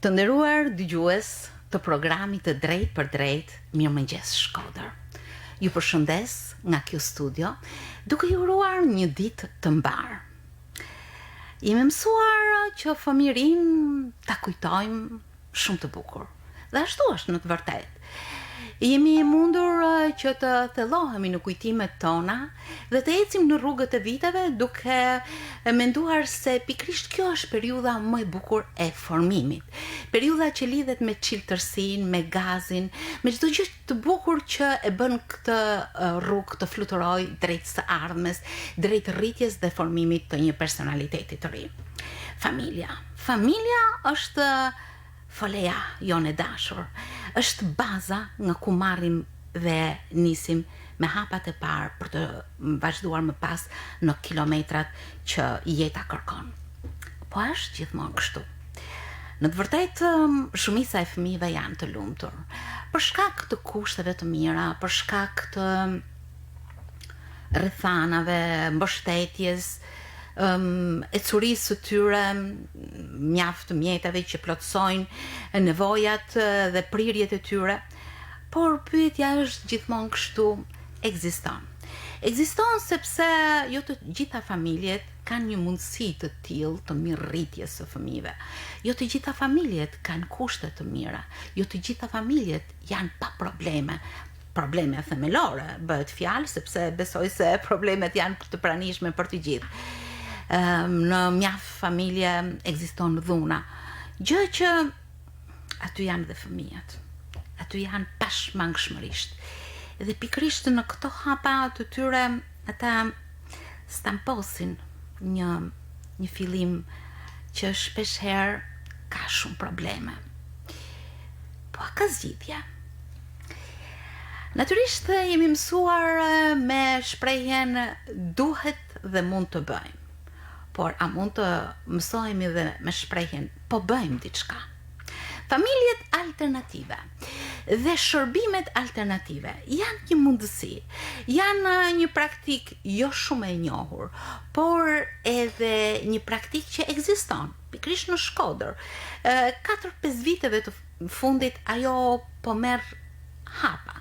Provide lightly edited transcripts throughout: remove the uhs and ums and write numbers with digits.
Të nderuar dëgjues të programit të Drejt për Drejt, Mirëmëngjes Shkodër. Ju përshëndes nga kjo studio, duke ju uruar një ditë të mbarë. Jemi mësuar që fëmirin ta kujtojmë shumë të bukur. Dhe ashtu është në të vërtetë. Jemi mundur që të thellohemi në kujtimet tona dhe të ecim në rrugët e viteve duke menduar se pikrisht kjo është periudha më e bukur e formimit. Periudha që lidhet me çiltërsinë, me gazin, me çdo gjë të bukur që e bën këtë rrugë të fluturojë drejt së ardhmes, drejt rritjes dhe formimit të një personaliteti të ri. Familja është foleja jonë e dashur, është baza nga ku marrim dhe nisim me hapat e parë për të vazhduar më pas në kilometrat që jeta kërkon. Po është gjithmonë kështu. Në të vërtetë, shumica e fëmijëve janë të lumtur, për shkak të kushteve të mira, për shkak të rrethanave, mbështetjes, ecurisë së tyre, mjaft mjeteve që plotësojnë nevojat dhe prirjet e tyre, por pyetja është gjithmonë kështu, ekziston sepse jo të gjitha familjet kanë një mundësi të tillë të mirërritjes së fëmijëve. Jo të gjitha familjet kanë kushte të mira, jo të gjitha familjet janë pa probleme themelore, bëhet fjalë sepse besoj se problemet janë të pranishme për të gjithë. Në mjaft familje ekziston dhuna, gjë që aty janë dhe fëmijët, aty janë pashmangshmërisht. Dhe pikrisht në këto hapa të tyre ata stamposin një fillim që shpeshherë ka shumë probleme. Po a ka zgjidhje? Natyrisht jemi mësuar me shprehjen duhet dhe mund të bëjmë. Por a mund të mësojmë dhe me shprehjen po bëjmë diçka? Familjet alternative dhe shërbimet alternative janë një mundësi, janë një praktik jo shumë e njohur, por edhe një praktik që ekziston, pikrisht në Shkodër. 4-5 viteve të fundit ajo po merr hapa.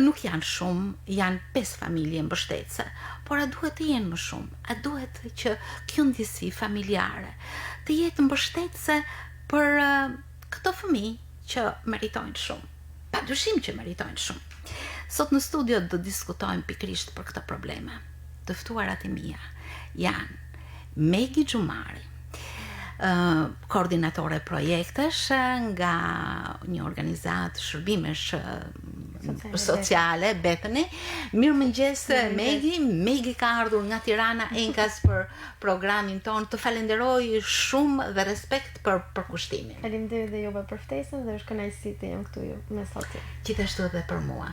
Nuk janë shumë, janë 5 familje mbështetëse, por a duhet të jenë më shumë? A duhet që kjo ndjesi familjare të jetë mbështetëse për këto fëmijë që meritojnë shumë? Padyshim që meritojnë shumë. Sot në studio do diskutojmë pikrisht për këto probleme. Të ftuarat e mia janë Megi Xhumari, koordinatore projektesh nga një organizatë shërbimesh sociale, Bethany. Mirëmëngjes Megi ka ardhur nga Tirana Enkas për programin ton. Të falenderoj shumë dhe respekt për përkushtimin. Faleminderit dhe juve për ftesën dhe është kënaqësi të jem këtu me sot. Gjithashtu edhe për mua.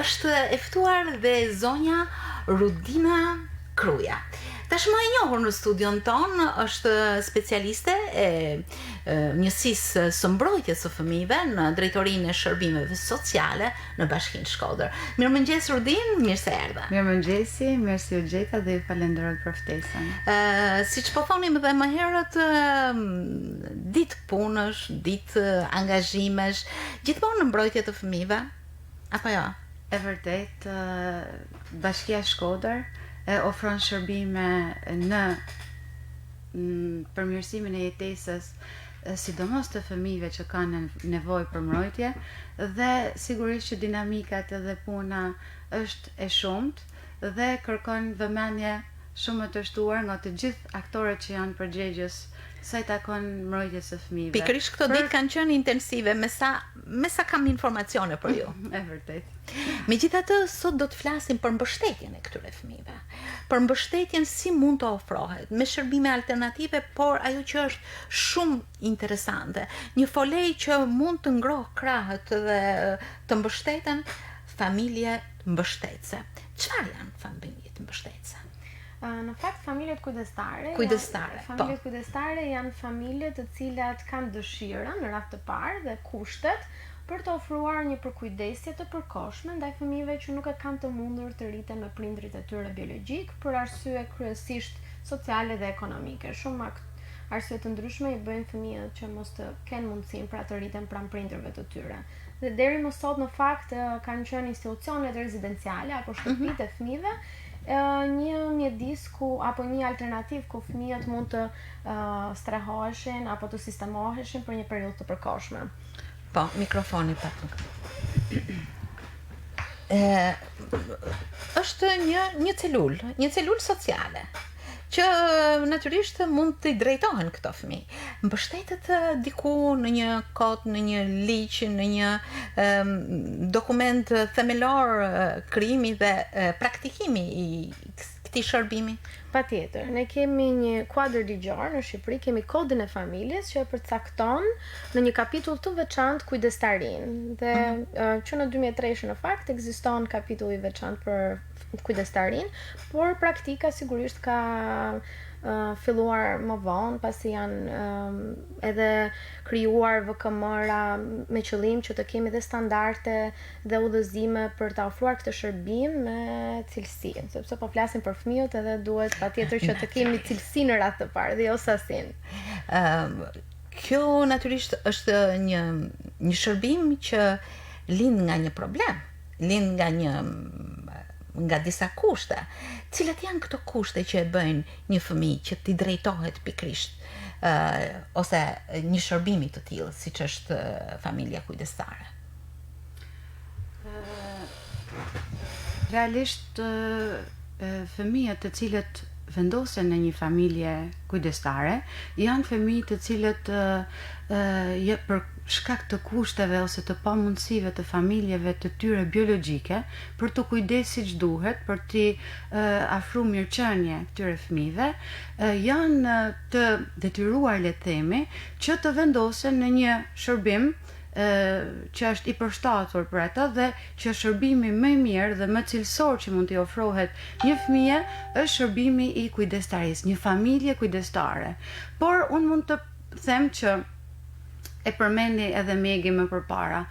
Është e ftuar dhe zonja Rudina Kruja. Tashmë e njohur në studion ton, është specialiste e njësisë së mbrojtjes së fëmijëve në drejtorinë e shërbimeve sociale në Bashkinë Shkodër. Mirëmëngjes Rudin, mirë se erdhe. Mirëmëngjesi, mirë se u gjeta dhe ju falenderoj për ftesën. Siç po thonim edhe më herët, ditë punësh, ditë angazhimesh, gjithmonë në mbrojtje të fëmijëve, apo jo? E vërtet, Bashkia Shkodër e ofron shërbime në përmirësimin e jetesës, sidomos të fëmijëve që kanë nevojë për mbrojtje, dhe sigurisht që dinamikat edhe puna është e shumtë dhe kërkon vëmendje shumë më të shtuar nga të gjithë aktorët që janë përgjegjës sa i takon mbrojtjes së fëmijëve. Pikërisht këto ditë kanë qenë intensive, me sa kam informacione për ju. E vërtet. Megjithatë, sot do të flasim për mbështetjen e këtyre fëmijëve. Për mbështetjen si mund të ofrohet me shërbime alternative, por ajo që është shumë interesante, një folej që mund të ngrohë krahët dhe të mbështeten familje mbështetëse. Çfarë janë familjet mbështetëse? Në fakt, familjet kujdestare janë familje të cilat kanë dëshirën në radhë të parë dhe kushtet për të ofruar një përkujdesje të përkohshme ndaj fëmijëve që nuk e kanë të mundur të rriten me prindrit e tyre biologjik për arsye kryesisht sociale dhe ekonomike. Shumë arsye të ndryshme i bëjnë fëmijët që mos të kenë mundësinë pra të rriten pranë prindërve të tyre. Dhe deri më sot në fakt kanë qenë institucionet rezidenciale apo shtëpitë e fëmijëve një mjedis apo një alternativë ku fëmijët mund të strehoheshin apo të sistemoheshin për një periudhë të përkohshme. Po, mikrofoni pak. Është një celul sociale që natyrisht mund të drejtohen këto fëmijë. Mbështetet diku në një kod, në një ligj, në një dokument themelor krijimi dhe praktikimi i këtij shërbimi. Patjetër, ne kemi një kuadër ligjor në Shqipëri, kemi kodin e familjes që e përcakton në një kapitull të veçantë kujdestarinë. Dhe që në 2003 në fakt ekziston kapitulli i veçantë për kujdestarinë, por praktika sigurisht ka filluar më vonë, pasi janë edhe krijuar VKM-ra me qëllim që të kemi dhe standarde dhe udhëzime për të ofruar këtë shërbim me cilësi, sepse po flasim për fëmijët edhe duhet patjetër që të kemi cilësi në radhë të parë dhe jo sasinë. Kjo natyrisht është një shërbim që lind nga një problem, lind nga disa kushte. Cilat janë këto kushte që e bëjnë një fëmijë që t'i drejtohet pikrisht ose një shërbimi të tillë siç është familja kujdestare? Realisht fëmijët të cilët vendosen në një familje kujdestare janë fëmijë të cilët për shkak të kushteve ose të pamundësive të familjeve të tyre biologjike për të kujdes siç duhet, për t'i afruar mirëqenie këtyre fëmijëve, janë të detyruar, le të themi, që të vendosen në një shërbim që është i përshtatur për ata dhe që shërbimi më i mirë dhe më cilësor që mund t'i ofrohet një fëmije është shërbimi i kujdestarisë, një familje kujdestare. Por unë mund të them që e përmendi edhe Megi më përpara.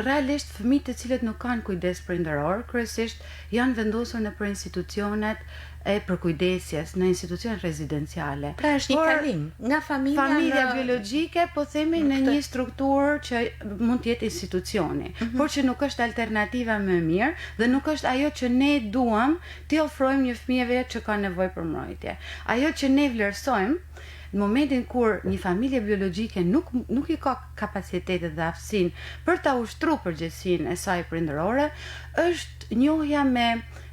Realisht fëmijët të cilët nuk kanë kujdes prindëror, kryesisht janë vendosur nëpër institucionet e përkujdesjes, në institucionet rezidenciale. Pra është një kalim nga familja biologjike, po themi në një strukturë që mund të jetë institucioni, por që nuk është alternativa më e mirë dhe nuk është ajo që ne duam t'i ofrojmë një fëmijëve që ka nevojë për mbrojtje. Ajo që ne vlerësojmë në momentin kur një familje biologjike nuk i ka kapacitetet dhe aftësinë për ta ushtruar përgjegjësinë e saj prindërore, është njohja me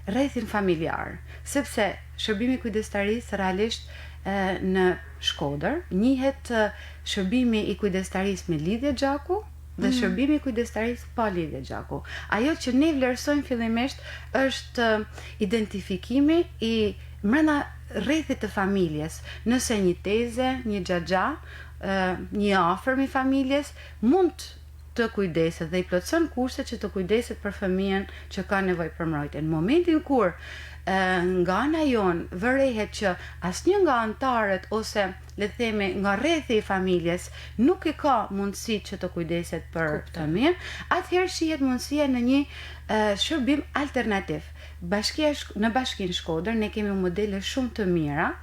rrethin familjar, sepse shërbimi kujdestarisë realisht në Shkodër njihet shërbimi i kujdestarisë me lidhje gjaku dhe shërbimi i kujdestarisë pa lidhje gjaku. Ajo që ne vlerësojmë fillimisht është identifikimi i brenda rrethit të familjes, nëse një teze, një xhaxha, një afërm i familjes mund të kujdeset dhe i plotson kushtet që të kujdeset për fëmijën që ka nevojë për mbrojtje. Në momentin kur nga ana jon vërehet që asnjë nga anëtarët ose le të themi nga rrethi i familjes nuk i ka mundësi që të kujdeset për fëmijën, atëherë shihet mundësia në një shërbim alternativ. Në Bashkinë Shkodër ne kemi modele shumë të mira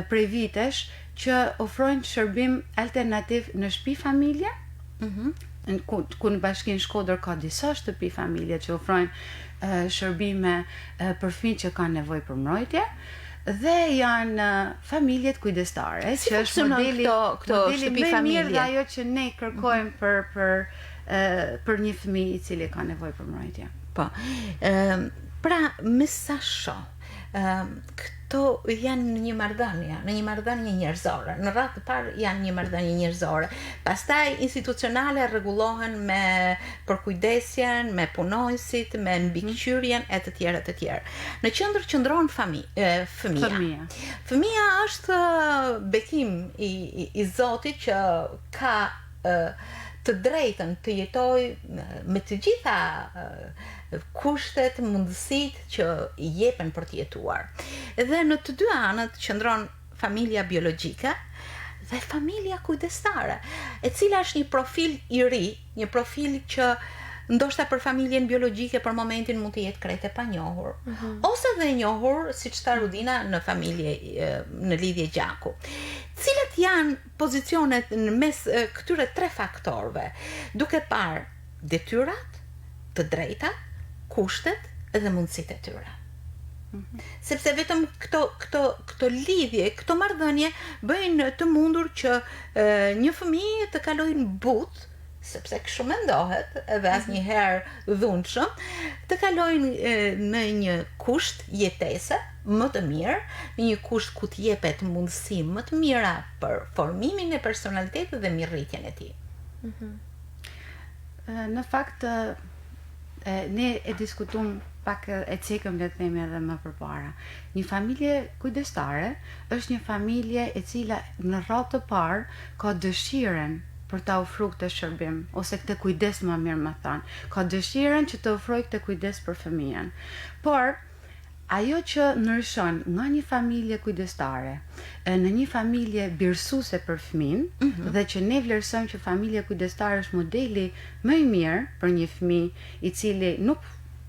prej vitesh që ofrojnë shërbim alternativ në shtëpi familje, ku në Bashkinë Shkodër ka disa shtëpi familje që ofrojnë shërbime për fëmijë që kanë nevojë për mbrojtje dhe janë familjet kujdestare, që është modeli më i mirë dhe ajo që ne kërkojmë për një fëmijë i cili ka nevojë për mbrojtje. Po. Pra, me sa shoh, këto janë një marrëdhënie njerëzore. Në radhë të parë janë një marrëdhënie njerëzore. Pastaj institucionale rregullohen me përkujdesjen, me punonjësit, me mbikëqyrjen e të tjerë. Në qendër qëndron fëmia. Fëmia është bekim i Zotit që ka të drejtën të jetojë me të gjitha kushtet, mundësitë që i jepen për të jetuar. Dhe në të dy anët qëndron familja biologjike dhe familja kujdestare, e cila është një profil i ri, një profil që ndoshta për familjen biologjike për momentin mund të jetë krejt e panjohur, ose dhe e njohur, siç tha Rudina, në familje, në lidhje gjaku. Cilat janë pozicionet në mes këtyre 3 faktorëve, duke parë detyrat, të drejtat, kushtet dhe mundësitë e tyre. Sepse vetëm këto lidhje, këto marrëdhënie bëjnë të mundur që një fëmijë të kalojnë butë, sepse kështu mendohet, edhe asnjëherë dhunshëm, të kalojnë në një kusht jetese më të mirë, në një kusht ku të jepet mundësi më të mira për formimin e personalitetit dhe mirëritjen e tij. Në fakt, ne e diskutuam pak e cekëm le të themi edhe më përpara. Një familje kujdestare është një familje e cila në radhë të parë ka dëshirën për ta ofruar këtë shërbim ose këtë kujdes, më mirë më thënë, ka dëshirën që të ofrojë këtë kujdes për fëmijën. Por ajo që ndryshon nga një familje kujdestare në një familje birësuese për fëmin, dhe që ne vlerësojmë që familja kujdestare është modeli më i mirë për një fëmijë i cili nuk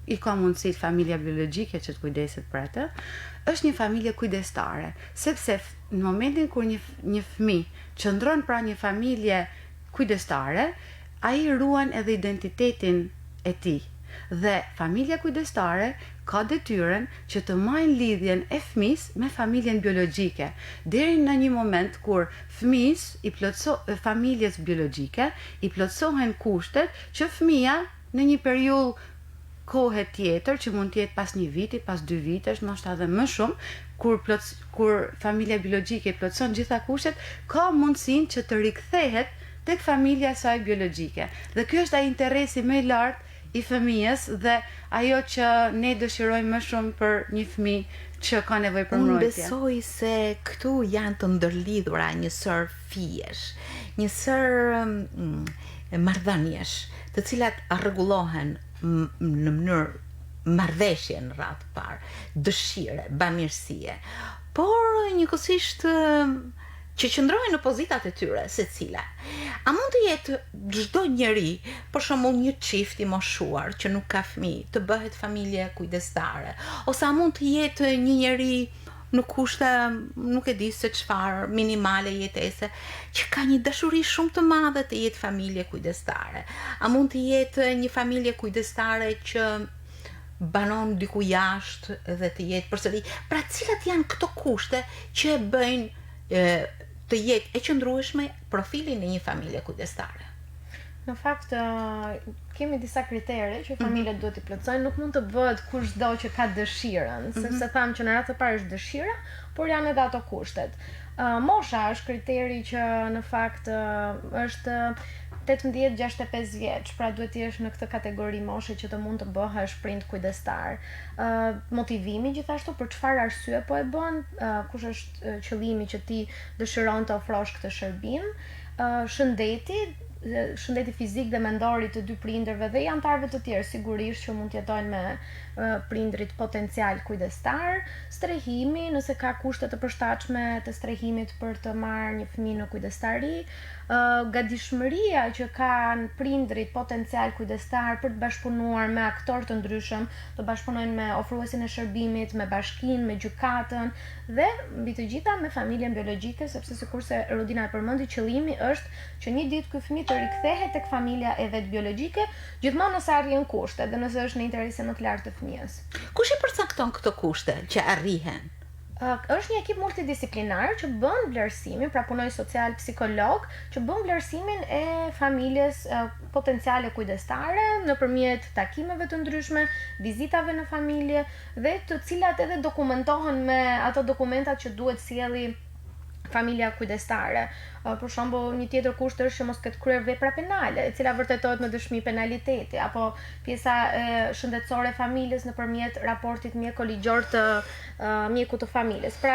i ka mundësi familja biologjike që të kujdeset për atë, është një familje kujdestare, sepse në momentin kur një fëmijë qëndron pra një familje kujdestare, ai ruan edhe identitetin e tij. Dhe familja kujdestare ka detyrën që të marrë lidhjen e fëmisë me familjen biologjike, deri në një moment kur familjes biologjike i plotësohen kushtet që fëmia në një periudhë kohe tjetër, që mund të jetë pas 1 viti, pas 2 vitesh, ndoshta edhe më shumë, kur familja biologjike i plotëson gjitha kushtet, ka mundësinë që të rikthehet tek familja e saj biologjike. Dhe ky është ai interesi më i lartë i fëmijës dhe ajo që ne dëshirojmë më shumë për një fëmijë që ka nevojë për mbrojtje. Unë besoj se këtu janë të ndërlidhura një sër fijesh, një sër marrëdhëniesh, të cilat rregullohen në mënyrë marrëveshje në radhë të parë, dëshire, bamirësie, por njëkohësisht që qëndrojnë në pozitat e tyre secila. A mund të jetë çdo njeri, për shembull një çift i moshuar që nuk ka fëmijë, të bëhet familje kujdestare, ose a mund të jetë një njeri në kushte, nuk e di se çfarë, minimale jetese, që ka një dashuri shumë të madhe të jetë familje kujdestare? A mund të jetë një familje kujdestare që banon diku jashtë dhe të jetë përsëri? Pra cilat janë këto kushte që bëjnë të jetë e qëndrueshme profilin e një familje kujdestare? Në fakt, kemi disa kritere që familjet duhet i plotësojnë, nuk mund të bëhet kushdo që ka dëshirën, sepse thamë që në radhë të parë është dëshira, por janë edhe ato kushtet. Mosha është kriteri që në fakt është 18-65 vjeç, pra duhet të jesh në këtë kategori moshe që të mund të bëhesh prind kujdestar. Motivimi gjithashtu për çfarë arsye po e bën, kush është qëllimi që ti dëshiron të ofrosh këtë shërbim, shëndeti fizik dhe mendor i të dy prindërve dhe i antarëve të tjerë sigurisht që mund të jetojnë me prindrit potencial kujdestar, strehimi nëse ka kushte të përshtatshme të strehimit për të marrë një fëmijë në kujdestari, gatishmëria që kanë prindrit potencial kujdestar për të bashkëpunuar me aktorë të ndryshëm, të bashkëpunojnë me ofruesin e shërbimit, me bashkinë, me gjykatën dhe mbi të gjitha me familjen biologjike, sepse sikurse Rudina e përmendi, qëllimi është që një ditë ky fëmijë të rikthehet tek familja e vet biologjike, gjithmonë nëse arrin kushtet dhe nëse është në interesin më të lartë të fëmijës. Kush i përcakton këto kushte që arrihen? Është një ekip multidisiplinar që bën vlerësimin, pra punoj social psikolog, që bën vlerësimin e familjes potenciale kujdestare nëpërmjet takimeve të ndryshme, vizitave në familje dhe të cilat edhe dokumentohen me ato dokumentat që duhet sjelli familja kujdestare. Për shembull, një tjetër kusht është që mos ketë kryer vepra penale, e cila vërtetohet me dëshmi penaliteti, apo pjesa shëndetësore e familjes nëpërmjet raportit mjeko-ligjor të mjekut të familjes. Pra,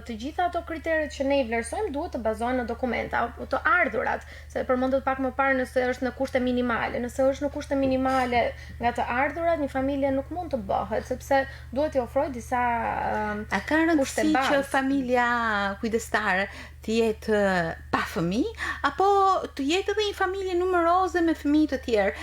të gjitha ato kriteret që ne i vlerësojmë duhet të bazohen në dokumenta, apo të ardhurat, se përmendet pak më parë nëse është në kushte minimale. Nëse është në kushte minimale nga të ardhurat, një familje nuk mund të bëhet, sepse duhet t'i ofrojë disa A ka rëndësi që familja kujdestare të jetë pa fëmijë, apo të jetë edhe një familje numeroze me fëmijë të tjerë.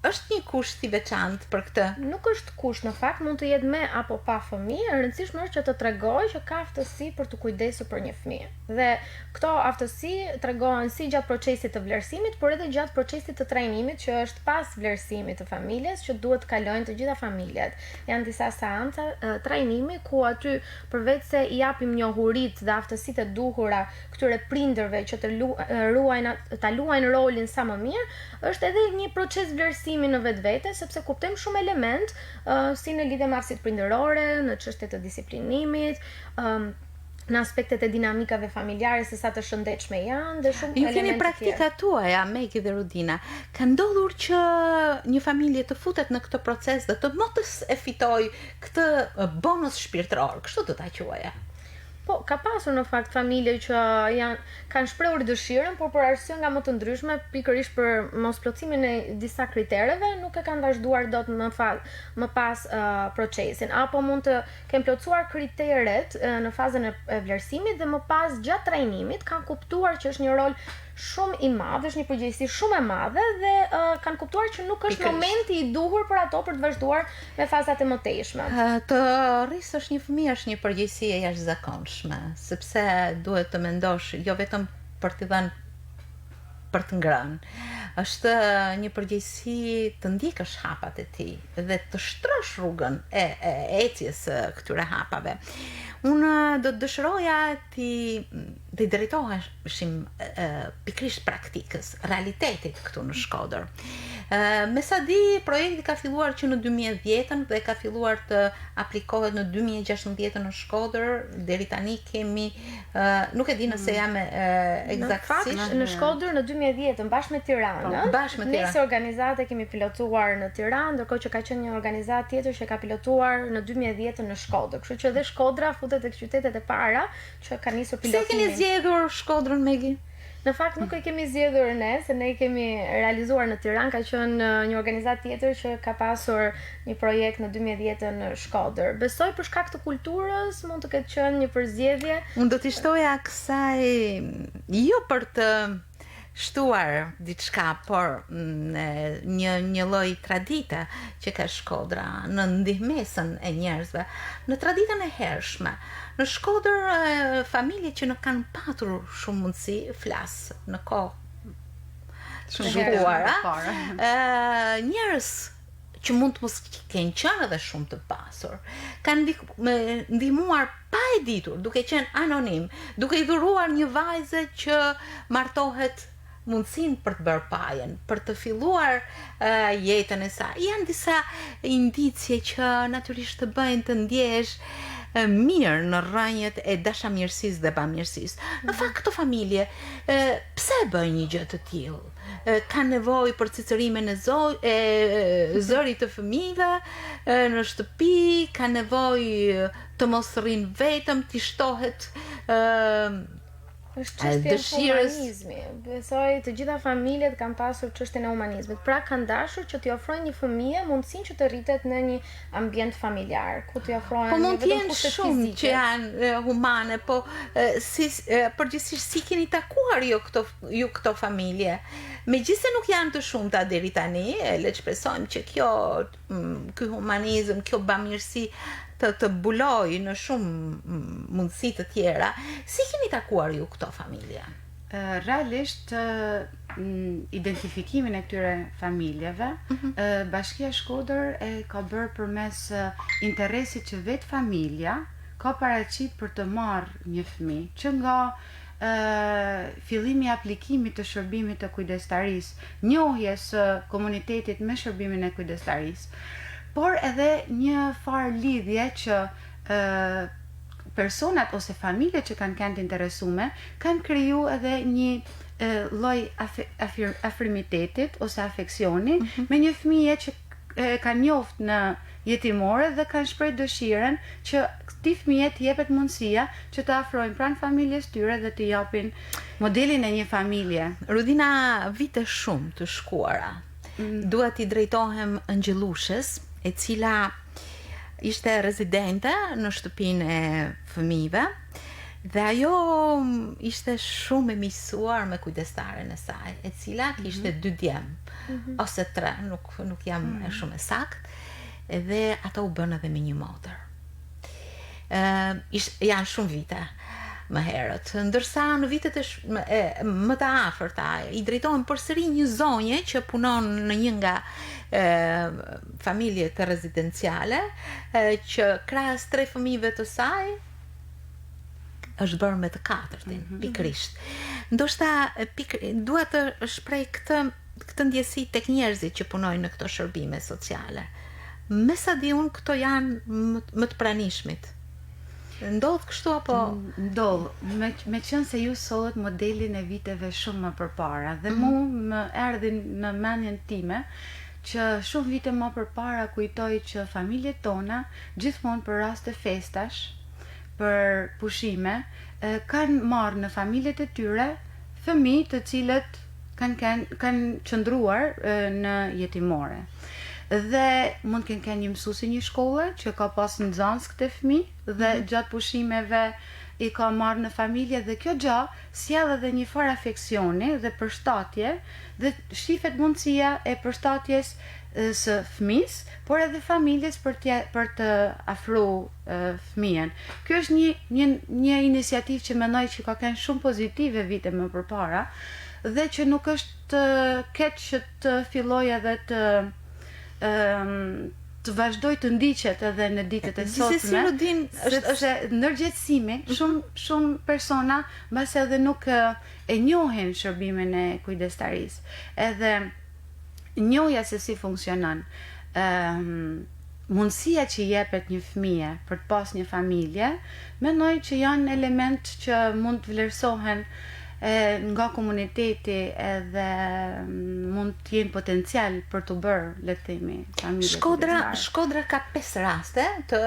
Është një kusht i veçantë për këtë? Nuk është kusht, në fakt mund të jetë me apo pa fëmijë, e rëndësishme është që të tregojë që ka aftësi për të kujdesur për një fëmijë. Dhe këto aftësi tregohen si gjatë procesit të vlerësimit, por edhe gjatë procesit të trajnimit që është pas vlerësimit të familjes, që duhet të kalojnë të gjitha familjet. Janë disa seanca trajnimi ku aty përveç se i japim njohuritë dhe aftësitë e duhura këtyre prindërve që ta luajnë rolin sa më mirë, është edhe një proces vlerësimi në vetvete, sepse kuptojmë shumë element si në lidhje me aftësitë prindërore, në çështjet të disiplinimit, në aspektet e dinamikave familjare se sa të shëndetshme janë dhe shumë elemente. Ju keni praktikat tuaja, Megi dhe Rudina. Ka ndodhur që një familje të futet në këtë proces dhe të mos e fitoj këtë bonus shpirtëror, kështu do ta quaja? Po, ka pasur në fakt familje që kanë shprehur dëshirën, por për arsye nga më të ndryshme, pikërisht për mosplotësimin e disa kritereve, nuk e kanë vazhduar dot më pas procesin, apo mund të kenë plotësuar kriteret në fazën e vlerësimit dhe më pas gjatë trajnimit kanë kuptuar që është një rol shumë i madh, është një përgjegjësi shumë e madhe dhe kanë kuptuar që nuk është momenti i duhur për ato për të vazhduar me fazat e mëtejshme. Të rrisësh një fëmijë është një përgjegjësi e jashtëzakonshme, sepse duhet të mendosh jo vetëm për t'i dhënë për të ngrënë. Është një përgjegjësi të ndjekësh hapat e tij dhe të shtrosh rrugën e ecjes këtyre hapave. Unë do të dëshiroja të drejtoheshim pikërisht praktikës, realitetit këtu në Shkodër. Me sa di, projekti ka filluar që në 2010 dhe ka filluar të aplikohet në 2016 në Shkodër. Deri tani kemi, nuk e di nëse jam eksaktësisht. Në Shkodër në 2010 bashkë me Tiranën. Nëse organizate kemi pilotuar në Tiranë, ndërkohë që ka qenë një organizat tjetër që ka pilotuar në 2010 në Shkodër. Kështu që edhe Shkodra futet tek qytetet e para që ka nisur pilotimin. Se keni zgjedhur Shkodrën, Megi? Në fakt nuk e kemi zgjedhur ne, se ne i kemi realizuar në Tiranë, ka qenë një organizat tjetër që ka pasur një projekt në 2010 në Shkodër. Besoj për shkak të kulturës mund të ketë qenë një përzgjedhje. Unë do t'i shtoja kësaj jo për të shtuar diçka, por një lloj tradite që ka Shkodra në ndihmesën e njerëzve, në traditën e hershme. Në Shkodër, familje që nuk kanë patur shumë mundësi, flas në kohë të zgjuara, njerëz që mund të mos kenë qenë edhe shumë të pasur, kanë ndihmuar pa e ditur, duke qenë anonim, duke i dhuruar një vajze që martohet mundësinë për të bërë pajen, për të filluar jetën e saj. Janë disa indicie që natyrisht të bëjnë të ndjesh mirë në rrënjët e dashamirësisë dhe bamirësisë. Në fakt këto familje pse bëjnë një gjë të tillë? Kanë nevojë për cicërimin e zërit të fëmijëve në shtëpi, kanë nevojë të mos rrinë vetëm, të shtohet është çështja e humanizmit. Besoj të gjitha familjet kanë pasur çështjen e humanizmit. Pra kanë dashur që t'i ofrojnë një fëmijë mundësinë që të rritet në një ambient familjar, ku t'i ofrojnë po mund të jenë shumë që janë humane, po përgjithsisht si keni takuar ju këto familje? Megjithëse nuk janë të shumta deri tani, le të shpresojmë që ky humanizëm, kjo bamirësi të buloj në shumë mundësi të tjera. Si keni takuar ju këto familje? Realisht, identifikimin e këtyre familjeve, Bashkia Shkodër e ka bërë përmes interesit që vetë familja ka paraqit për të marrë një fëmijë, që nga fillimi i aplikimit të shërbimit të kujdestarisë, njohjes së komunitetit me shërbimin e kujdestarisë, por edhe një farë lidhje që personat ose familjet që kanë qenë të interesume kanë kriju edhe një lloj afrimitetit ose afeksioni me një fëmijë që kanë njoft në jetimore dhe kanë shpreh dëshiren që këtij fëmije të jepet mundësia që të afrojnë pranë familjes tyre dhe të japin modelin e një familje. Rudina, vite shumë të shkuara. Duhet i drejtohem Angjelushes, e cila ishte rezidente në shtëpinë e fëmijëve Dhe ajo ishte shumë e miqësuar me kujdestaren e saj, e cila kishte 2 djemë ose 3, nuk jam shumë e sakt, dhe ato u bën edhe me një motër. Janë shumë vite më herët, ndërsa në vitet më të afërta i drejtohen përsëri një zonje që punon në një nga familjet rezidenciale, që krahas 3 fëmijëve të saj është bërë me të 4-tin, pikrisht. Ndoshta dua të shpreh këtë ndjesi tek njerëzit që punojnë në këto shërbime sociale. Me sa di unë, këto janë më të pranishmit. Ndodh kështu apo? Ndodh, me qenë se ju solët modelin e viteve shumë më përpara, dhe mu më erdhin në mendjen time që shumë vite më përpara kujtoj që familjet tona gjithmonë për raste festash, për pushime, kanë marrë në familjet e tyre fëmijë të cilët kanë qëndruar në jetimore. Dhe mund të kenë një mësuesi një shkolle që ka pas nxënës këtë fëmijë dhe gjatë pushimeve i ka marrë në familje, dhe kjo gjë sjell edhe një farë afeksioni dhe përshtatje, dhe shifet mundësia e përshtatjes së fëmijës, por edhe familjes për të afruar fëmijën. Kjo është një iniciativë që mendoj që ka qenë shumë pozitive vite më përpara, dhe që nuk është keq që të filloj edhe të vazhdoj të ndiqet edhe në ditët e sotme, sepse ndërgjegjësimi shumë persona mbase edhe nuk e njohin shërbimin e kujdestarisë. Edhe njohja se si funksionon, mundësia që jepet një fëmije për të pas një familje, mendoj që janë element që mund të vlerësohen nga komuniteti, edhe mund të jenë potencial për të bërë, le të themi, familje. Shkodra ka 5 raste të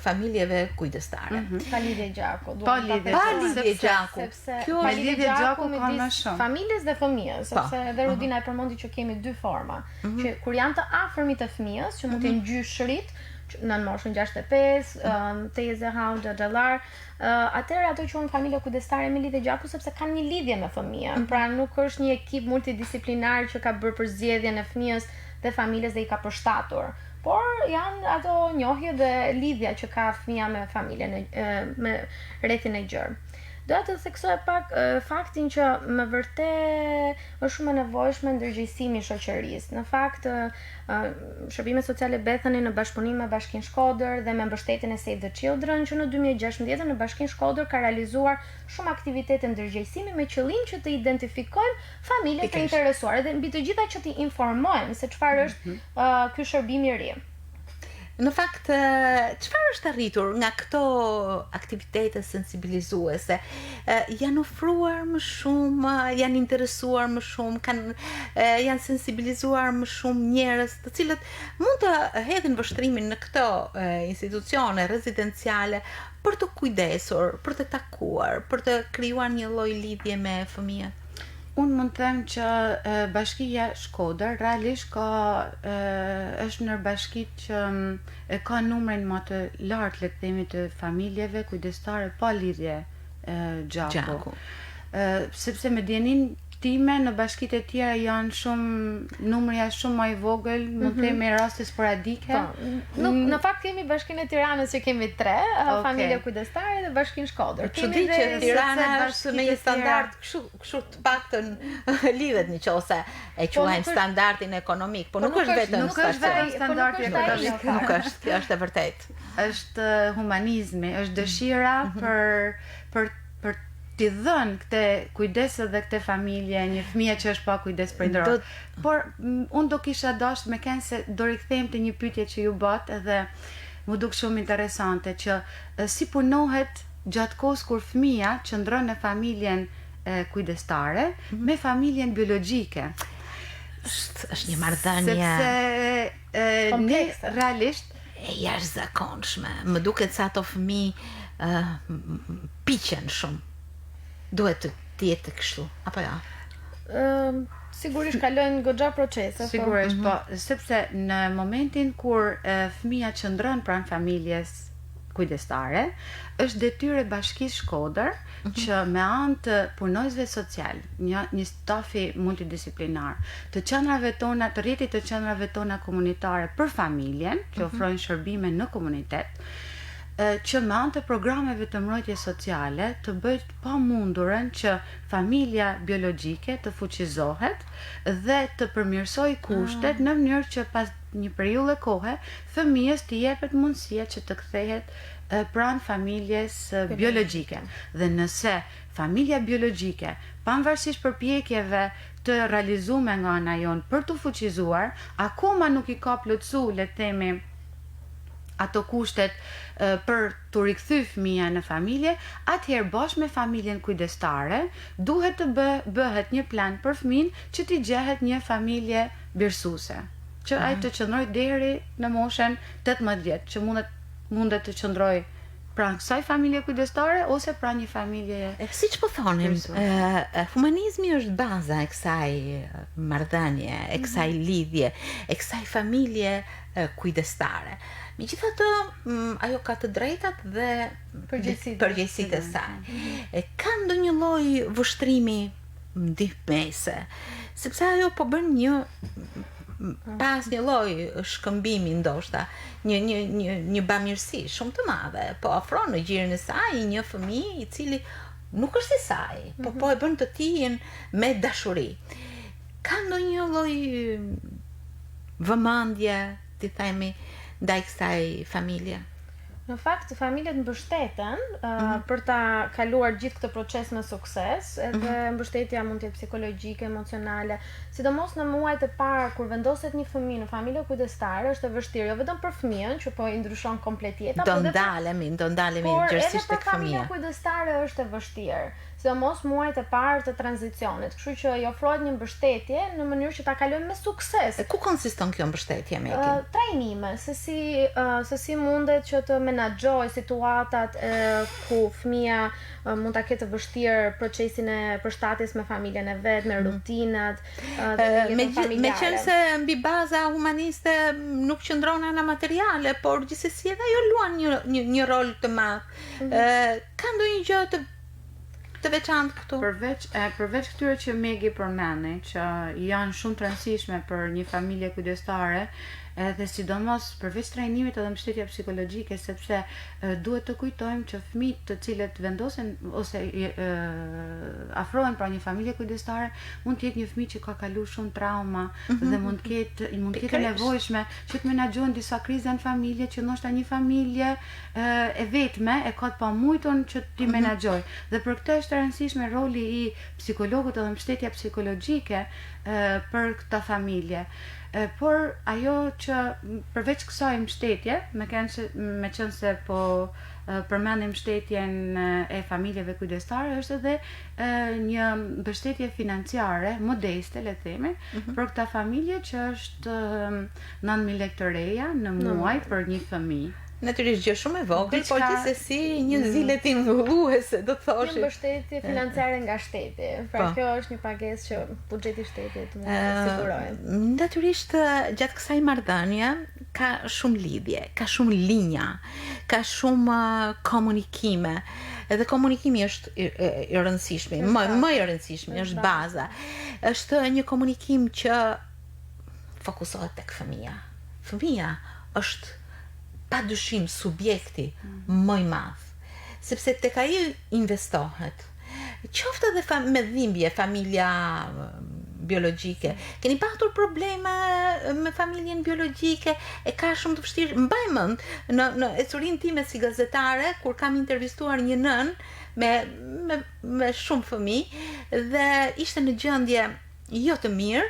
familjeve kujdestare. Pa lidhje gjaku. Pa lidhje gjaku. Pa lidhje gjaku midis familjes dhe fëmijës, sepse edhe Rudina e përmendi që kemi 2 forma, që kur janë të afërmit të fëmijës, që mund të jenë gjyshrit, në moshën 65, teze, hauda, dallar, atëherë ato quhen familje kujdestare me lidhje gjaku, sepse kanë një lidhje me fëmijën. Pra nuk është një ekip multidisiplinar që ka bërë përzgjedhjen e fëmijës dhe familjes dhe i ka përshtatur, por janë ato njohje dhe lidhja që ka fëmia me familjen, me rrethin e gjerë. Doja të theksoj pak faktin që me vërtet është shumë e nevojshme ndërgjegjësimi i shoqërisë. Në fakt, shërbimet sociale Bethany në bashkëpunim me Bashkinë Shkodër dhe me mbështetjen e Save the Children, që në 2016 në Bashkinë Shkodër ka realizuar shumë aktivitete ndërgjegjësimi me qëllim që të identifikojmë familjet e interesuara dhe mbi të gjitha që t'i informojmë se çfarë është ky shërbim i ri. Në fakt, çfarë është arritur nga këto aktivitete sensibilizuese? Janë ofruar më shumë, janë interesuar më shumë, janë sensibilizuar më shumë njerëz të cilët mund të hedhin vështrimin në këto institucione rezidenciale për të kujdesur, për të takuar, për të krijuar një lloj lidhje me fëmijët. Unë mund të them që Bashkia Shkodër realisht është ndër bashkitë që ka numrin më të lartë, le të themi, të familjeve kujdestare pa lidhje gjaku. Sepse me dijenin time në bashkitë e tjera janë numri është shumë më i vogël, mund të themi raste sporadike. Në fakt kemi Bashkinë e Tiranës që kemi 3 familje kujdestare dhe Bashkinë Shkodër. Çudi që Tirana është me një standard kështu të paktën lidhet nëse e quajmë standardin ekonomik, por nuk është vetëm standardi ekonomik. Nuk është, kjo është e vërtetë. Është humanizmi, është dëshira për t'i dhënë këtë kujdes dhe këtë familje, një fëmijë që është pa kujdes prindëror. Por unë do kisha dashur me kënë se do rikthejmë te një pyetje që ju bët, edhe më duk shumë interesante, që si punohet gjatë kohës kur fëmia qëndron në familjen kujdestare me familjen biologjike. Është një marrëdhënie komplekse, realisht e jashtëzakonshme. Më duket se ato fëmijë piqen shumë. Duhet të jetë kështu, apo ja? Sigurisht kalojnë goxha procese. Sigurisht, po, sepse në momentin kur fëmia qëndron pranë familjes kujdestare, është detyrë e Bashkisë Shkodër që me anë të punojësve social, një stafi multidisiplinar, të qendrave tona, të rrjetit të qendrave tona komunitare për familjen, që ofrojnë shërbime në komunitet, që me anë të programeve të mbrojtje sociale të bëjt pamundurën që familja biologjike të fuqizohet dhe të përmirësoj kushtet në mënyrë që pas një periudhe kohe fëmijës të jepet mundësia që të kthehet pranë familjes biologjike. Dhe nëse familja biologjike, pavarësisht përpjekjeve të realizuar nga ana jon për të fuqizuar, akoma nuk i ka plotësuar, le të themi, ato kushtet për të rikthy fëmija në familje, atëherë bashkë me familjen kujdestare duhet të bëhet një plan për fëmin që t'i gjehet një familje birësuese, që ai të qëndroj deri në moshën 18 vjet, që mundet të qëndroj pranë kësaj familje kujdestare ose pranë një familje. Siç po thonim, humanizmi është baza e kësaj marrëdhënie, e kësaj lidhje, e kësaj familje kujdestare. Megjithatë, ajo ka të drejtat dhe përgjegjësitë e saj. Ka ndonjë lloj vështrimi ndihmëse, sepse ajo po bën pas një lloj shkëmbimi ndoshta, një bamirësi shumë të madhe, po ofron në gjirin e saj një fëmijë i cili nuk është i saj, po e bën të tijen me dashuri. Ka ndonjë lloj vëmendje, ti themi, ndaj kësaj familje? Në fakt, familjet mbështeten për ta kaluar gjithë këtë proces me sukses, edhe mbështetja mund të jetë psikologjike, emocionale, sidomos në muajt e parë kur vendoset një fëmijë në familje kujdestare, është e vështirë, jo vetëm për fëmijën, që po i ndryshon komplet jeta, do ndalemi gjërësisht tek fëmia. Por edhe për familja kujdestare është e vështirë, sidomos muajt e parë të tranzicionit, kështu që i ofrohet një mbështetje në mënyrë që ta kalojmë me sukses. Ku konsiston kjo mbështetje, Meki? Trajnime, se si mundet që të menaxhoj situatat ku fëmia mund ta ketë vështirë procesin e përshtatjes me familjen e vet, me rutinat, me qenë se mbi baza humaniste nuk qëndron ana materiale, por gjithsesi edhe ajo luan një rol të madh. Ka ndonjë gjë të veçantë këtu? Përveç këtyre që Megi përmendi, që janë shumë të rëndësishme për një familje kujdestare, edhe sidomos përveç trajnimit edhe mbështetja psikologjike, sepse duhet të kujtojmë që fëmijët të cilët vendosen ose afrohen pra një familje kujdestare, mund të jetë një fëmijë që ka kaluar shumë trauma dhe mund të ketë nevojshme që të menaxhojnë disa kriza në familje, që ndoshta një familje e vetme e ka të pamujtur që t'i menaxhojë. Dhe për këtë është e rëndësishme roli i psikologut edhe mbështetja psikologjike për këtë familje. Por ajo që përveç kësaj mbështetje, me qenë se po përmendim mbështetjen e familjeve kujdestare, është edhe një mbështetje financiare modeste, le të themi, për këtë familje që është 9.000 lekë të reja në muaj për një fëmijë. Natyrisht gjë shumë e vogël, por gjithsesi një zile tingëlluese, do të thoshim. Një mbështetje financiare nga shteti. Pra kjo është një pagesë që buxheti i shtetit mund të sigurojë. Natyrisht gjatë kësaj marrëdhënie ka shumë lidhje, ka shumë linja, ka shumë komunikime. Edhe komunikimi është i rëndësishëm, më i rëndësishëm, është baza. Është një komunikim që fokusohet tek fëmia. Fëmia është pa dyshim subjekti më i madh, sepse tek ai investohet. Qoftë edhe me dhimbje familja biologjike. Keni pasur probleme me familjen biologjike, e ka shumë të vështirë. Mbaj mend në ecurinë time si gazetare kur kam intervistuar një nën me shumë fëmijë dhe ishte në gjendje jo të mirë,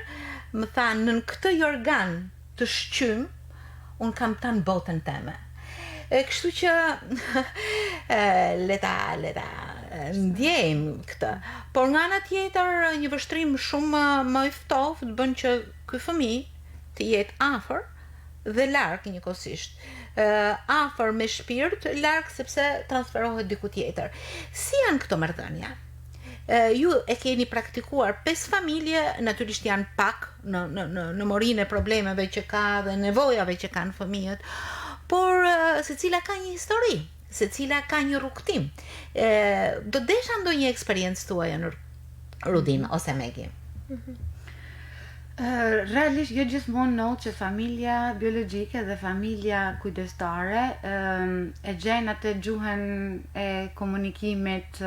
më thanë në këtë organ të shqym unë kam tanë botën teme. Kështu që leta ndjejmë këtë. Por nga ana tjetër një vështrim shumë më i ftoftë bën që ky fëmijë të jetë afër dhe larg njëkohësisht. Afër me shpirt, larg sepse transferohet diku tjetër. Si janë këto marrëdhënia? Ju e keni praktikuar 5 familje, natyrisht janë pak në morinë e problemeve që ka dhe nevojave që kanë fëmijët, por secila ka një histori. secila ka një rrugtim. Do desha ndonjë eksperiencë tuaja në Rudin ose Megi? Realisht jo gjithmonë ndohet që familja biologjike dhe familja kujdestare e gjejnë atë gjuhën e komunikimit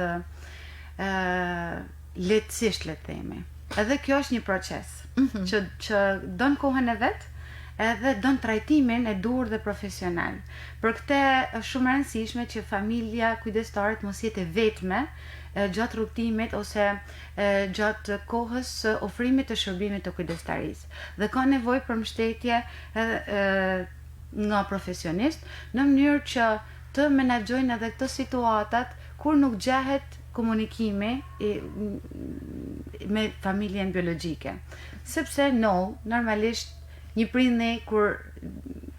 lehtësisht, le të themi. Edhe kjo është një proces që don kohën e vet, edhe don trajtimin e dur dhe profesional. Për këtë është shumë e rëndësishme që familja kujdestare mos jetë e vetme gjatë rrugtimit ose gjatë kohës ofrimit të shërbimit të kujdestarisë. Dhe ka nevojë për mbështetje nga profesionist në mënyrë që të menaxhojnë edhe këto situatat kur nuk gjahet komunikimi me familjen biologjike. Sepse normalisht një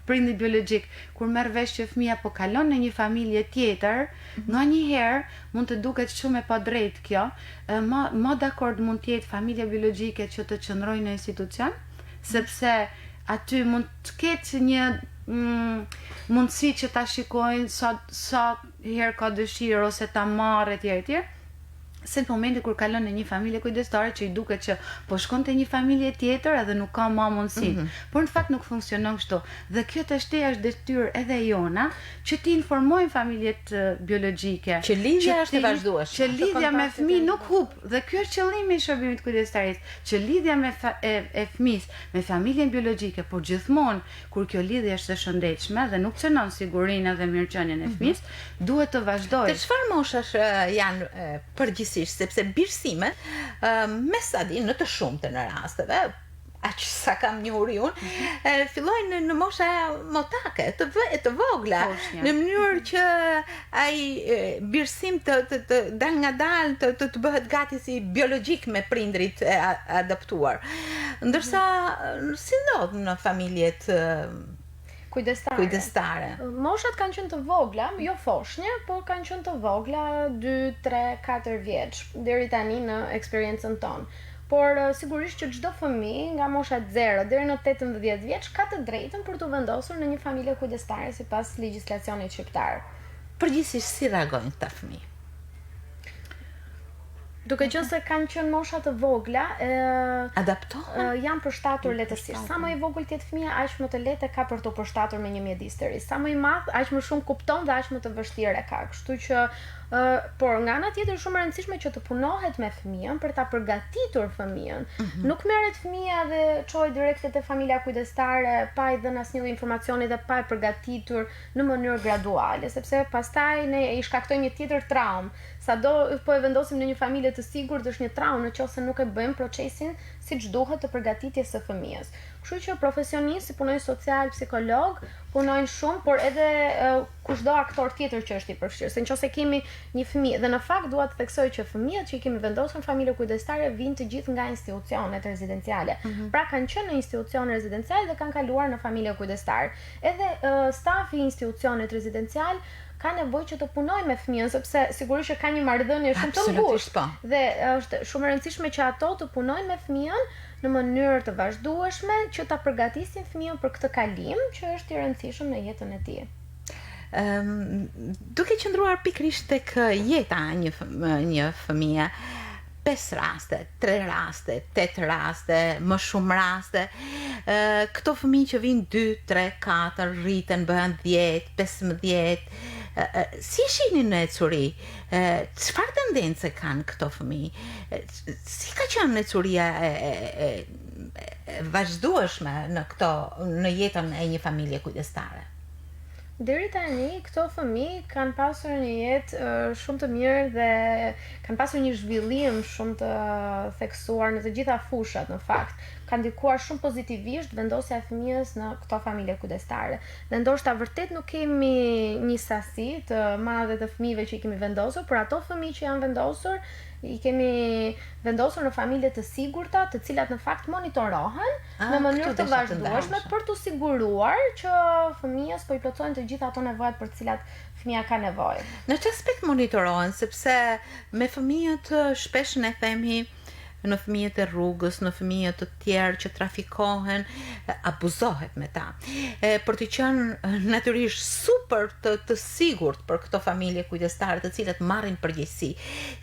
prindi biologjik kur merr vesh që fëmia po kalon në një familje tjetër, nganjëherë mund të duket shumë e padrejtë kjo. Më dakord mund të jetë familja biologjike që të qëndrojë në institucion, sepse aty mund të ketë një mundësi që ta shikojnë sa herë ka dëshirë ose ta marrë etj. Se në momenti kur kalon në një familje kujdestare që i duket që po shkon te një familje tjetër edhe nuk ka më mundësi. Por në fakt nuk funksionon kështu. Dhe kjo të shtej është detyrë edhe jona që ti informojnë familjet biologjike që lidhja është e vazhdueshme. Që lidhja me fëmijë nuk hub. Dhe ky është qëllimi i shërbimit kujdestarisë, që lidhja me fëmijës me familjen biologjike, por gjithmonë kur kjo lidhje është e shëndetshme dhe nuk cënon sigurinë dhe mirëqenien e fëmijës, duhet të vazhdojë. Të çfarë moshash janë përgjithsisht, sepse birësime me sa di në të shumtë në rasteve, aq sa kam njohur unë, fillojnë në mosha motake, të vogla, në mënyrë që ai birësim të dal nga dal të bëhet gati si biologjik me prindrit e adaptuar. Ndërsa si ndodh në familjet kujdestare. Moshat kanë qenë të vogla, jo foshnje, por kanë qenë të vogla 2, 3, 4 vjeç deri tani në eksperiencën tonë. Por sigurisht që çdo fëmijë nga mosha 0 deri në 18 vjeç ka të drejtën për të vendosur në një familje kujdestare sipas legjislacionit shqiptar. Përgjithsisht si reagojnë këta fëmijë? Duke qenë se kanë qenë mosha të vogla, adaptohen? Janë përshtatur lehtësisht. Sa më i vogël të jetë fëmia, aq më të lehtë ka për të përshtatur me një mjedis të ri. Sa më i madh, aq më shumë kupton dhe aq më të vështirë ka. Kështu që por nga ana tjetër shumë e rëndësishme që të punohet me fëmijën për ta përgatitur fëmijën. Nuk merret fëmia dhe çohet direkt te familja kujdestare pa i dhënë asnjë informacioni dhe pa e përgatitur në mënyrë graduale, sepse pastaj ne i shkaktojmë një tjetër traumë. Sado po e vendosim në një familje të sigurt, është një traumë nëse nuk e bëjmë procesin siç duhet të përgatitjes së fëmijës. Kështu që profesionistë, si punojnë social, psikolog, punojnë shumë, por edhe kushdo aktor tjetër që është i përfshirë. Se nëse kemi një fëmijë, dhe në fakt dua të theksoj që fëmijët që i kemi vendosur në familje kujdestare vinë të gjithë nga institucionet rezidenciale. Pra kanë qenë në institucione rezidenciale dhe kanë kaluar në familje kujdestare. Edhe stafi i institucionit rezidencial ka nevojë që të punojë me fëmijën, sepse sigurisht që ka një marrëdhënie shumë të ngushtë. Dhe është shumë e rëndësishme që ato të punojnë me fëmijën në mënyrë të vazhdueshme që ta përgatisin fëmijën për këtë kalim që është i rëndësishëm në jetën e tij. Duke qëndruar pikërisht tek jeta e një fëmie, 5 raste, 3 raste, 8 raste, më shumë raste, këto fëmijë që vinë 2, 3, 4, rriten, bëhen 10, 15, si shihni në ecuri? Çfarë tendence kanë këto fëmijë? Si ka qenë ecuria e vazhdueshme në jetën e një familje kujdestare? Deri tani këto fëmijë kanë pasur një jetë shumë të mirë dhe kanë pasur një zhvillim shumë të theksuar në të gjitha fushat në fakt. Ka ndikuar shumë pozitivisht vendosja e fëmijës në këto familje kujdestare. Dhe ndoshta vërtet nuk kemi një sasi të madhe të fëmijëve që i kemi vendosur, por ato fëmijë që janë vendosur i kemi vendosur në familje të sigurta, të cilat në fakt monitorohen në mënyrë të vazhdueshme për të siguruar që fëmijës po i plotësojnë të gjitha ato nevojat për të cilat fëmia ka nevojë. Në çfarë aspekt monitorohen, sepse me fëmijët shpesh ne themi në fëmijët e rrugës, në fëmijët të tjerë që trafikohen, abuzohet me ta. Për të qenë natyrisht super të sigurt për këto familje kujdestare të cilat marrin përgjegjësi,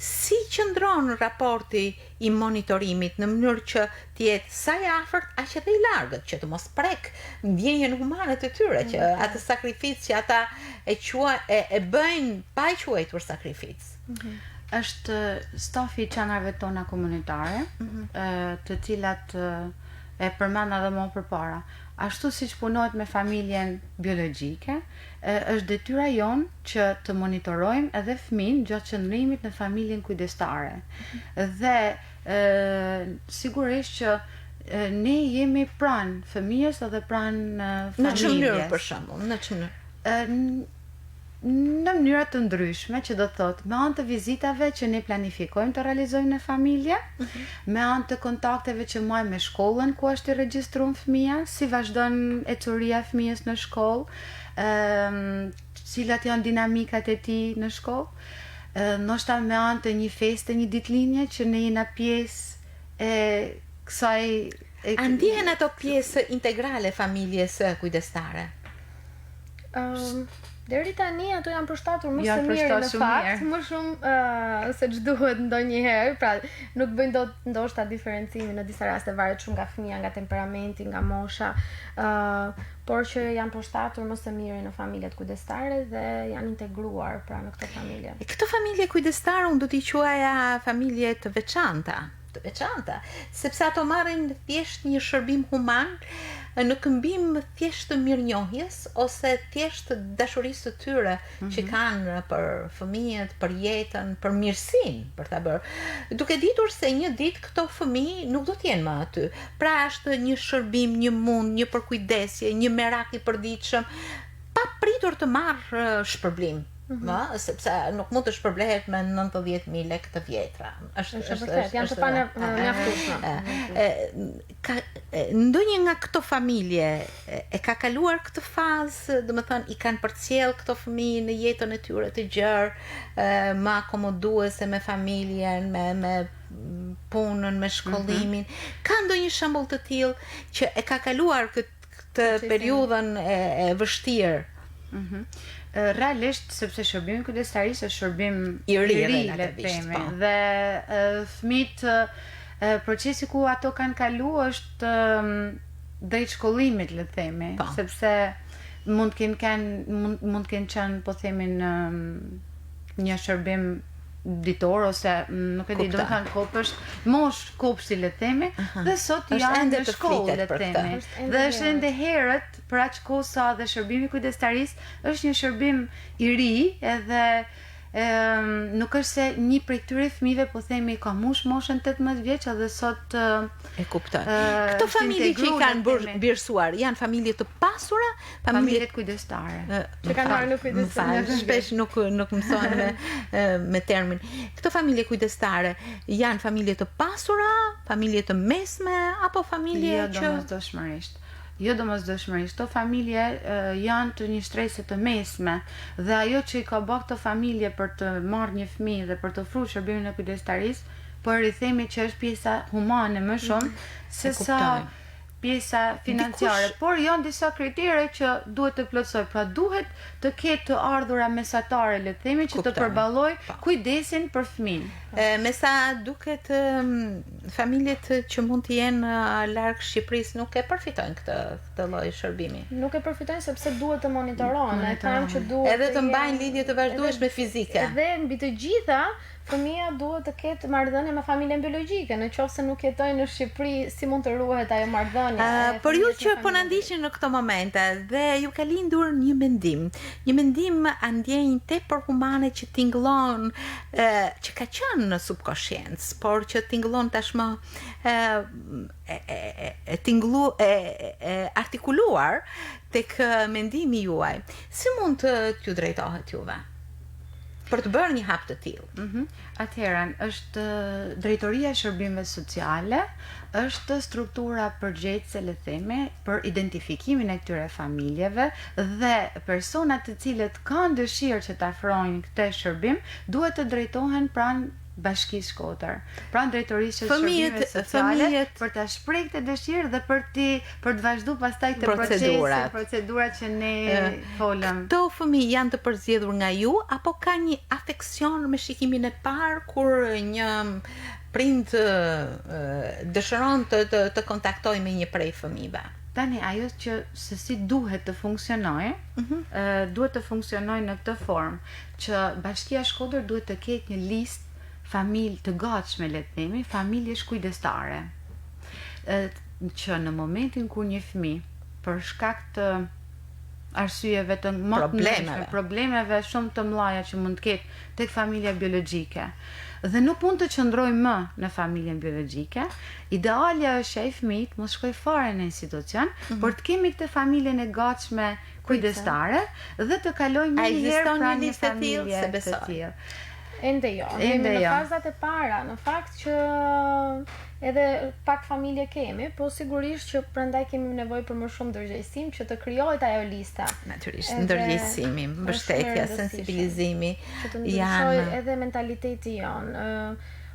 si qëndron raporti i monitorimit në mënyrë që të jetë sa i afërt aq edhe i largët, që të mos prek ndjenjen humane të tyre, që atë sakrificë që ata e bëjnë pa e quajtur sakrificë. Është stafi i çanarëve tona komunitare, të cilat e përmenda edhe më përpara. Ashtu siç punohet me familjen biologjike, është detyra jonë që të monitorojmë edhe fëmin gjatë qëndrimit në familjen kujdestare. Dhe sigurisht që ne jemi pranë fëmijës edhe pranë familjes. Në çfarë mënyrë për shembull, në çfarë mënyrë? Në mënyra të ndryshme, që do të thotë me anë të vizitave që ne planifikojmë të realizojmë në familje, me anë të kontakteve që marrim me shkollën ku është i regjistruar fëmia, si vazhdon ecuria e fëmijës në shkollë, cilat janë dinamikat e tij në shkollë, ndoshta me anë të një feste, një ditëlindje që ne jena pjesë e kësaj. A ndihen ato pjesë integrale familjes kujdestare? Deri tani ato janë përshtatur më së miri në fakt, më shumë se ç'duhet ndonjëherë, pra nuk bëjnë ndoshta diferencimin në disa raste, varet shumë nga fëmia, nga temperamenti, nga mosha, por që janë përshtatur më së miri në familjet kujdestare dhe janë integruar pra në këto familje. Këto familje kujdestare unë do t'i quaja familje të veçanta, sepse ato marrin thjesht një shërbim human në këmbim thjesht të mirënjohjes ose thjesht dashurisë të tyre që kanë për fëmijët, për jetën, për mirësinë, për ta bërë, duke ditur se një ditë këto fëmijë nuk do të jenë më aty. Pra është një shërbim, një mund, një përkujdesje, një merak i përditshëm, pa pritur të marrë shpërblim. Sepse nuk mund të shpërblehet me 90.000 lekë të vjetra. Është vërtet, janë të pamjaftueshme. Ndonjë nga këto familje e ka kaluar këtë fazë, domethënë i kanë përcjell këto fëmijë në jetën e tyre të gjerë, më akomoduese me familjen, me punën, me shkollimin. Ka ndonjë shembull të tillë që e ka kaluar këtë periudhën e vështirë? Realisht, sepse shërbimi kujdestarisë është shërbim i ri, le të themi, dhe fëmijët, procesi ku ato kanë kalu është drejt shkollimit, le të themi, sepse mund të kenë qenë, po themi, në një shërbim ditor ose nuk e di, do të thënë kopësht, mosh kopshti, le të themi, dhe sot janë në shkollë, le të themi. Dhe është ende herët për aq kohë sa dhe shërbimi kujdestarisë është një shërbim i ri, edhe nuk është se një prej këtyre fëmijëve, po themi, ka moshën 18 vjeç edhe sot e kuptoj. Këto familje që i kanë birësuar janë familje të pasura, familjet kujdestare. Që kanë marrë në kujdestare. Shpesh nuk mësohen me termin. Këto familje kujdestare janë familje të pasura, familje të mesme apo familje që Jo domosdoshmërisht, këto familje janë të një shtrese të mesme, dhe ajo që i ka bërë këto familje për të marrë një fëmijë dhe për të ofruar shërbimin e kujdestarisë, por i themi që është pjesa humane më shumë se sa pjesa financiare, por janë disa kritere që duhet të plotësoj, pra duhet të ketë të ardhura mesatare, le të themi, që të përballoj kujdesin për fëmijën. Me sa duket, familjet që mund të jenë larg Shqipërisë nuk e përfitojnë këtë lloj shërbimi. Nuk e përfitojnë sepse duhet të monitorohen, kanë që duhet edhe të mbajnë lidhje të vazhdueshme fizike. Edhe mbi të gjitha, fëmia duhet të ketë marrëdhënie me familjen biologjike, nëse nuk jetojnë në Shqipëri, si mund të ruhet ajo marrëdhënie? Por ju që po na ndiqni në këto momente dhe ju ka lindur një mendim andjenjë tepër humane që tingëllon, që ka qenë në subkonsciencë, por që tingëllon tashmë artikuluar tek mendimi juaj. Si mund të t'ju drejtohet juve për të bërë një hap të tillë? Atëherë, është drejtoria e shërbimeve sociale, është struktura përgjegjëse, le të themi, për identifikimin e këtyre familjeve, dhe personat të cilët kanë dëshirë që të afrojnë këtë shërbim duhet të drejtohen pranë Bashki Shkodër. Pra drejtorisë së shërbimeve sociale për ta shprehur këtë dëshirë dhe për të vazhduar pastaj këtë procedurat që ne folëm. Këto fëmijë janë të përzgjedhur nga ju apo ka një afeksion me shikimin e parë kur një prind dëshiron të kontaktoj me një prej fëmijëve? Tani, ajo që se si duhet të funksionojë, duhet të funksionojë në këtë formë, që Bashkia Shkodër duhet të ketë një listë familje të gatshme, le të themi, familjesh kujdestare. Që në momentin kur një fëmijë për shkak të arsyeve të problemeve shumë të mëdha që mund të ketë tek familja biologjike dhe nuk mund të qëndrojë më në familjen biologjike, idealja është që ai fëmijë mos shkojë fare në institucion, por të kemi këtë familjen e gatshme kujdestare dhe të kalojë një herë pranë një familje të tillë. Ende jo, në fazat e para, në fakt që edhe pak familje kemi, po sigurisht që prandaj kemi nevojë për më shumë ndërgjegjësim që të krijohet ajo lista. Natyrisht, ndërgjegjësimi, mbështetja, sensibilizimi që të ndryshojë edhe mentaliteti jonë.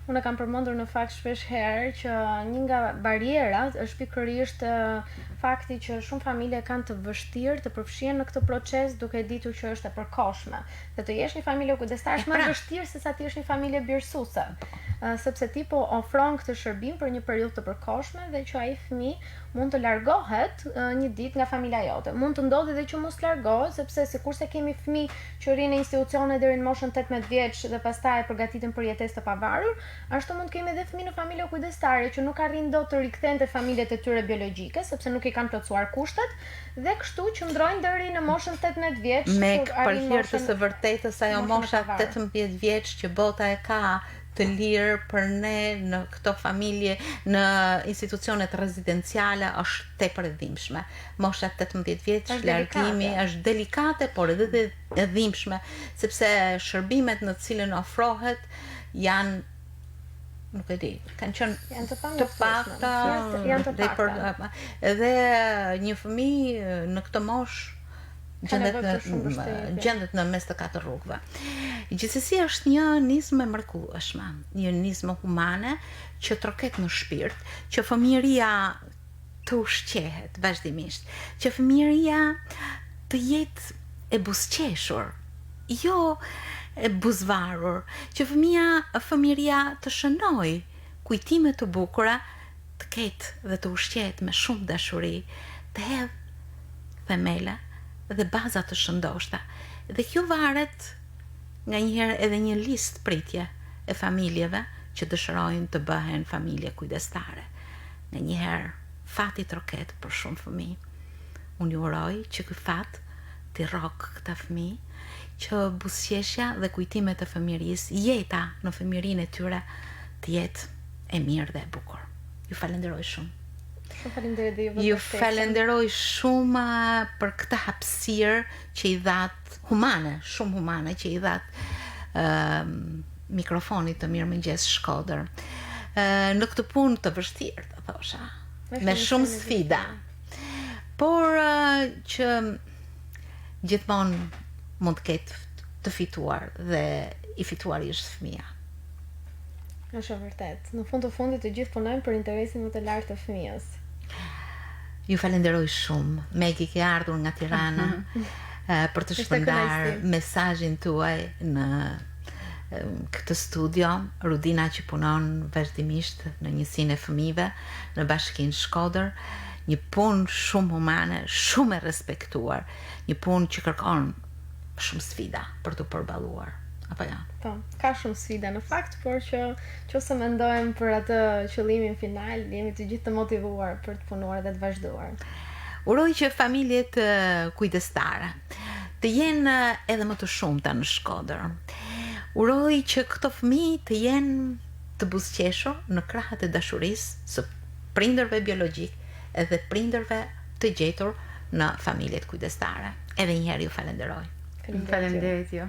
Unë kam përmendur në fakt shpesh herë që një nga barierat është pikërisht fakti që shumë familje kanë të vështirë të përfshihen në këtë proces duke ditur që është e përkohshme. Dhe të jesh një familje kujdestare është më vështirë se sa të jesh një familje birësuese, sepse ti po ofron këtë shërbim për një periudhë të përkohshme dhe që ai fëmijë mund të largohet një ditë nga familja jote. Mund të ndodhi edhe që mos largohet, sepse sikurse kemi fëmijë që rrinë në institucione deri në moshën 18 vjeç dhe pastaj përgatiten për jetesë të pavarur, ashtu mund kemi edhe fëmijë në familje kujdestare që nuk arrin dot të rikthehen te familjet e tyre biologjike, sepse nuk i kanë plotësuar kushtet dhe kështu qëndrojnë deri në moshën 18 vjeç. Me për hir të së vërtetës ajo mosha 18 vjeç që bota e ka të lirë për ne në këto familje, në institucionet rezidenciale është tepër e dhimbshme. Mosha 18 vjeç, largimi është delikate, por edhe e dhimbshme, sepse shërbimet në të cilën ofrohet janë, nuk e di, kanë qenë të pakta, edhe një fëmijë në këtë moshë gjendet në mes të katër rrugëve. Gjithsesi është një nizmë e mrekullueshme, një nizmë humane që troket në shpirt, që fëmijëria të ushqehet vazhdimisht, që fëmijëria të jetë e buzëqeshur, jo e buzvarur, që fëmijëria të shënojë kujtime të bukura, të ketë dhe të ushqehet me shumë dashuri, të hedhë themele dhe baza të shëndoshta. Dhe kjo varet nga njëherë edhe një listë pritje e familjeve që dëshirojnë të bëhen familje kujdestare. Nga njëherë fati troket për shumë fëmijë. Unë ju uroj që ky fat t'i rrok këta fëmijë, që buzëqeshja dhe kujtimet e fëmijërisë, jeta në fëmijërinë e tyre të jetë e mirë dhe e bukur. Ju falenderoj shumë. Ju falenderoj shumë për këtë hapësirë që i dhat shumë humane që i dhat mikrofonit të Mirëmëngjes Shkodër në këtë punë të vështirë, të thosha, me shumë sfida, por që gjithmonë mund të ketë të fituar dhe i fituari është fëmia. Është vërtet. Në fund të fundit të gjithë punojmë për interesin më të lartë të fëmijës. Ju falenderoj shumë. Megi, ke ardhur nga Tirana për të shpërndar mesazhin tuaj në këtë studio. Rudina që punon vazhdimisht në njësinë e fëmijëve në Bashkinë Shkodër, një punë shumë humane, shumë e respektuar, një punë që kërkon shumë sfida për të përballuar. Apo ja? Po, ka shumë sfida në fakt, por që nëse mendojmë për atë qëllimin final, jemi të gjithë të motivuar për të punuar dhe të vazhduar. Uroj që familjet kujdestare të jenë edhe më të shumta në Shkodër. Uroj që këto fëmijë të jenë të buzëqeshur në krahët e dashurisë së prindërve biologjik edhe prindërve të gjetur në familjet kujdestare. Edhe një herë ju falenderoj. Faleminderit ju.